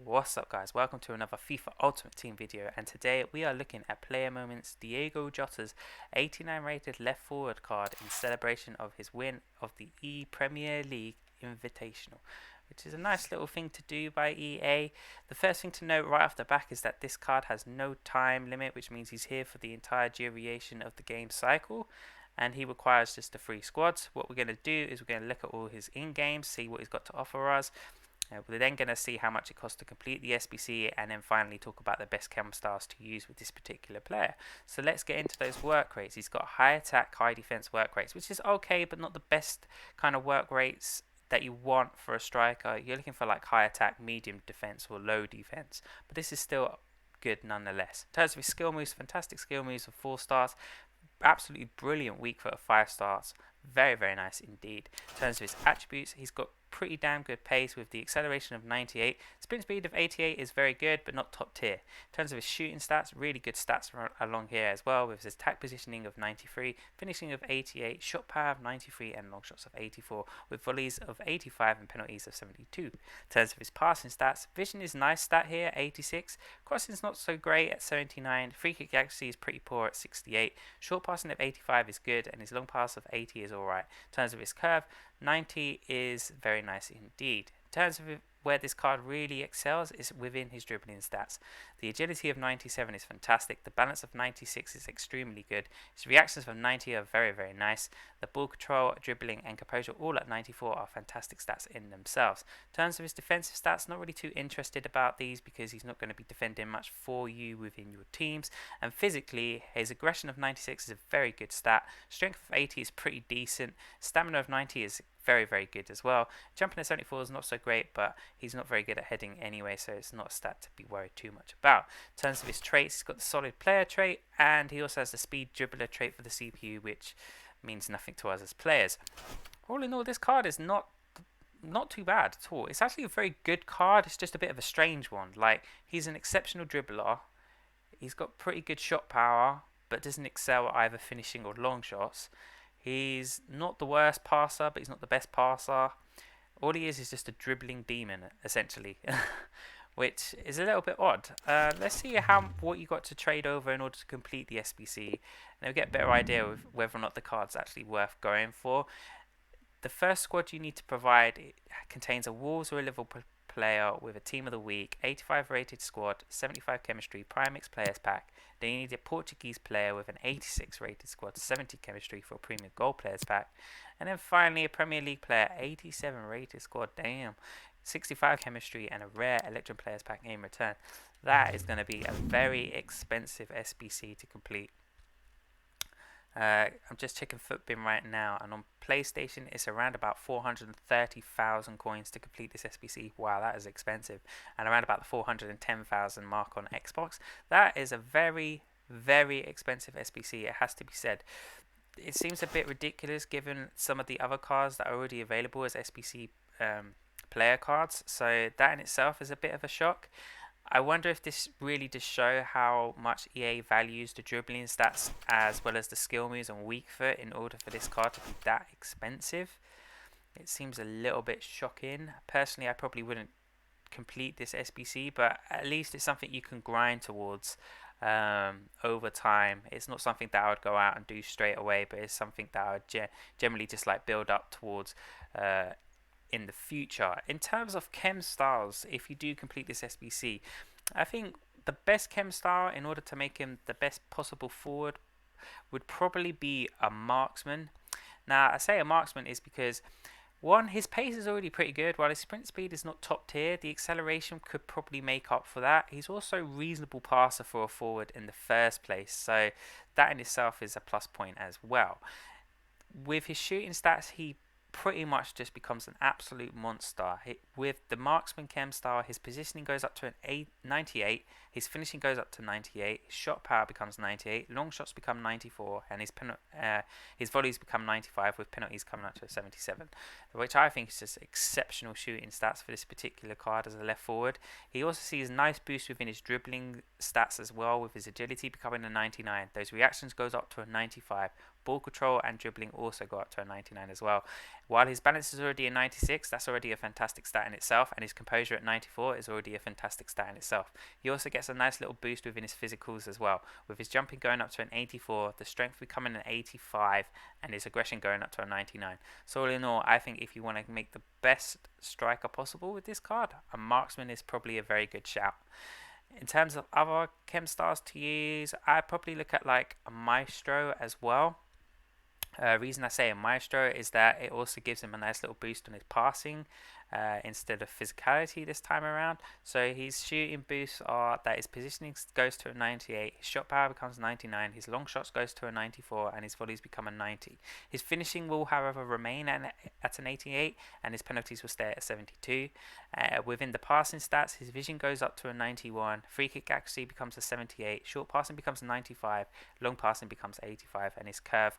What's up guys, welcome to another FIFA Ultimate Team video, and today we are looking at player moments Diogo Jota's 89 rated left forward card in celebration of his win of the Epremier League Invitational, which is a nice little thing to do by EA. The first thing to note right off the back is that this card has no time limit, which means he's here for the entire duration of the game cycle, and he requires just the 3 squads. What we're going to do is we're going to look at all his in-games, see what he's got to offer us. We're then going to see how much it costs to complete the SBC, and then finally talk about the best chem stars to use with this particular player. So let's get into those work rates. He's got high attack, high defense work rates, which is okay, but not the best kind of work rates that you want for a striker. You're looking for like high attack, medium defense, or low defense, but this is still good nonetheless. In terms of his skill moves, fantastic skill moves of 4 stars. Absolutely brilliant weak foot of 5 stars. Very, very nice indeed. In terms of his attributes, he's got pretty damn good pace with the acceleration of 98. Sprint speed of 88 is very good, but not top tier. In terms of his shooting stats, really good stats along here as well, with his attack positioning of 93, finishing of 88, shot power of 93, and long shots of 84, with volleys of 85 and penalties of 72. In terms of his passing stats, vision is a nice stat here, 86. Crossing is not so great at 79. Free kick accuracy is pretty poor at 68. Short passing of 85 is good, and his long pass of 80 is alright. In terms of his curve, 90 is very nice indeed. In terms of where this card really excels is within his dribbling stats. The agility of 97 is fantastic. The balance of 96 is extremely good. His reactions of 90 are very, very nice. The ball control, dribbling, and composure all at 94 are fantastic stats in themselves. In terms of his defensive stats, not really too interested about these because he's not going to be defending much for you within your teams. And physically, his aggression of 96 is a very good stat. Strength of 80 is pretty decent. Stamina of 90 is very, very good as well. Jumping at 74 is not so great, but he's not very good at heading anyway, so it's not a stat to be worried too much about. In terms of his traits, he's got the solid player trait, and he also has the speed dribbler trait for the CPU, which means nothing to us as players. All in all, this card is not too bad at all. It's actually a very good card. It's just a bit of a strange one. Like, he's an exceptional dribbler. He's got pretty good shot power, but doesn't excel at either finishing or long shots. He's not the worst passer, but he's not the best passer. All he is just a dribbling demon, essentially, which is a little bit odd. Let's see what you got to trade over in order to complete the SBC, and we'll get a better idea of whether or not the card's actually worth going for. The first squad you need to provide contains a Wolves or a Liverpool player with a team of the week, 85 rated squad, 75 chemistry, prime mix players pack. Then you need a Portuguese player with an 86 rated squad, 70 chemistry for a premium gold players pack. And then finally a Premier League player, 87 rated squad, damn, 65 chemistry and a rare Electrum players pack in return. That is going to be a very expensive SBC to complete. I'm just checking Footbin right now, and on PlayStation it's around about 430,000 coins to complete this SBC. Wow, that is expensive. And around about the 410,000 mark on Xbox. That is a very, very expensive SBC, it has to be said. It seems a bit ridiculous given some of the other cards that are already available as SBC player cards, so that in itself is a bit of a shock. I wonder if this really does show how much EA values the dribbling stats as well as the skill moves and weak foot in order for this card to be that expensive. It seems a little bit shocking. Personally, I probably wouldn't complete this SBC, but at least it's something you can grind towards over time. It's not something that I would go out and do straight away, but it's something that I would generally just like build up towards in the future. In terms of chem styles, if you do complete this SBC, I think the best chem style in order to make him the best possible forward would probably be a marksman. Now I say a marksman is because one, his pace is already pretty good. While his sprint speed is not top tier, the acceleration could probably make up for that. He's also a reasonable passer for a forward in the first place, so that in itself is a plus point as well. With his shooting stats, he pretty much just becomes an absolute monster. With the marksman chem style, his positioning goes up to an 98, his finishing goes up to 98, his shot power becomes 98, long shots become 94, and his volleys become 95, with penalties coming up to 77, which I think is just exceptional shooting stats for this particular card as a left forward. He also sees a nice boost within his dribbling stats as well, with his agility becoming a 99. Those reactions goes up to a 95, ball control and dribbling also go up to a 99 as well. While his balance is already a 96, that's already a fantastic stat in itself, and his composure at 94 is already a fantastic stat in itself. He also gets a nice little boost within his physicals as well, with his jumping going up to an 84, the strength becoming an 85, and his aggression going up to a 99. So all in all, I think if you want to make the best striker possible with this card, a marksman is probably a very good shout. In terms of other chem stars to use, I'd probably look at like a maestro as well. Reason I say a maestro is that it also gives him a nice little boost on his passing instead of physicality this time around. So his shooting boosts are that his positioning goes to a 98, his shot power becomes 99, his long shots goes to a 94, and his volleys become a 90. His finishing will, however, remain at an 88, and his penalties will stay at 72. Within the passing stats, his vision goes up to a 91, free kick accuracy becomes a 78, short passing becomes a 95, long passing becomes 85, and his curve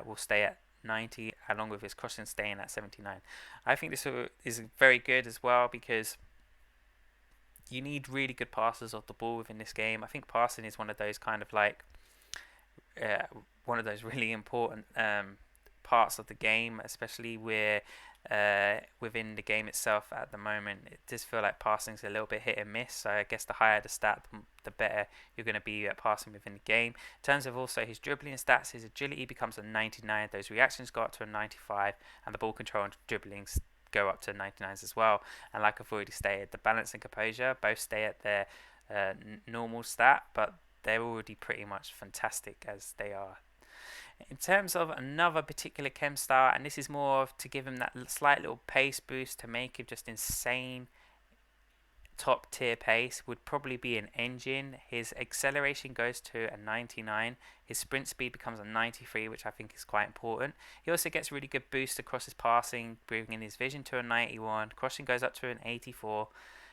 will stay at 90, along with his crossing staying at 79. I think this is very good as well, because you need really good passers of the ball within this game. I think passing is one of those kind of like one of those really important parts of the game, especially where within the game itself at the moment. It does feel like passing's a little bit hit and miss, so I guess the higher the stat, the better you're going to be at passing within the game. In terms of also his dribbling stats, his agility becomes a 99, those reactions go up to a 95, and the ball control and dribbling go up to 99s as well. And like I've already stated, the balance and composure both stay at their normal stat, but they're already pretty much fantastic as they are. In terms of another particular chem star, and this is more of to give him that slight little pace boost to make him just insane top tier pace, would probably be an engine. His acceleration goes to a 99, his sprint speed becomes a 93, which I think is quite important. He also gets really good boost across his passing, bringing his vision to a 91, crossing goes up to an 84,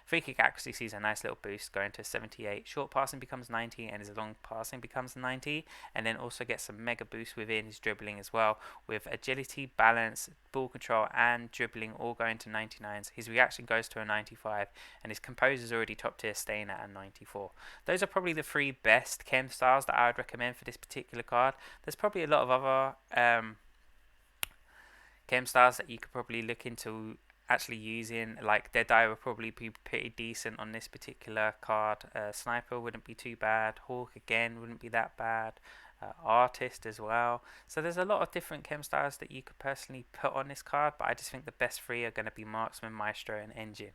free kick accuracy sees a nice little boost going to 78, short passing becomes 90, and his long passing becomes 90, and then also gets some mega boost within his dribbling as well, with agility, balance, ball control and dribbling all going to 99s. His reaction goes to a 95, and his composure is already top tier, staying at a 94. Those are probably the three best chem stars that I would recommend for this particular card. There's probably a lot of other chem stars that you could probably look into actually using, like Deadeye would probably be pretty decent on this particular card. Sniper wouldn't be too bad. Hawk again wouldn't be that bad. Artist as well. So there's a lot of different chem styles that you could personally put on this card, but I just think the best three are going to be Marksman, Maestro and Engine.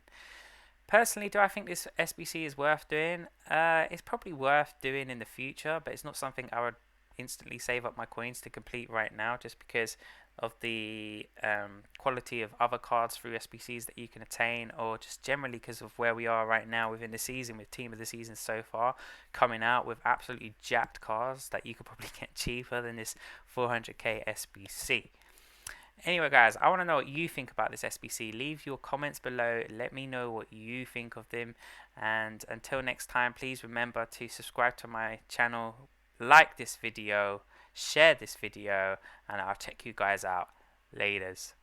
Personally, do I think this SBC is worth doing? It's probably worth doing in the future, but it's not something I would instantly save up my coins to complete right now, just because of the quality of other cards through SBCs that you can attain, or just generally because of where we are right now within the season, with team of the season so far coming out with absolutely jacked cards that you could probably get cheaper than this 400k SBC. Anyway guys, I want to know what you think about this SBC. Leave your comments below, let me know what you think of them, and until next time, please remember to subscribe to my channel, like this video, share this video, and I'll check you guys out. Laters.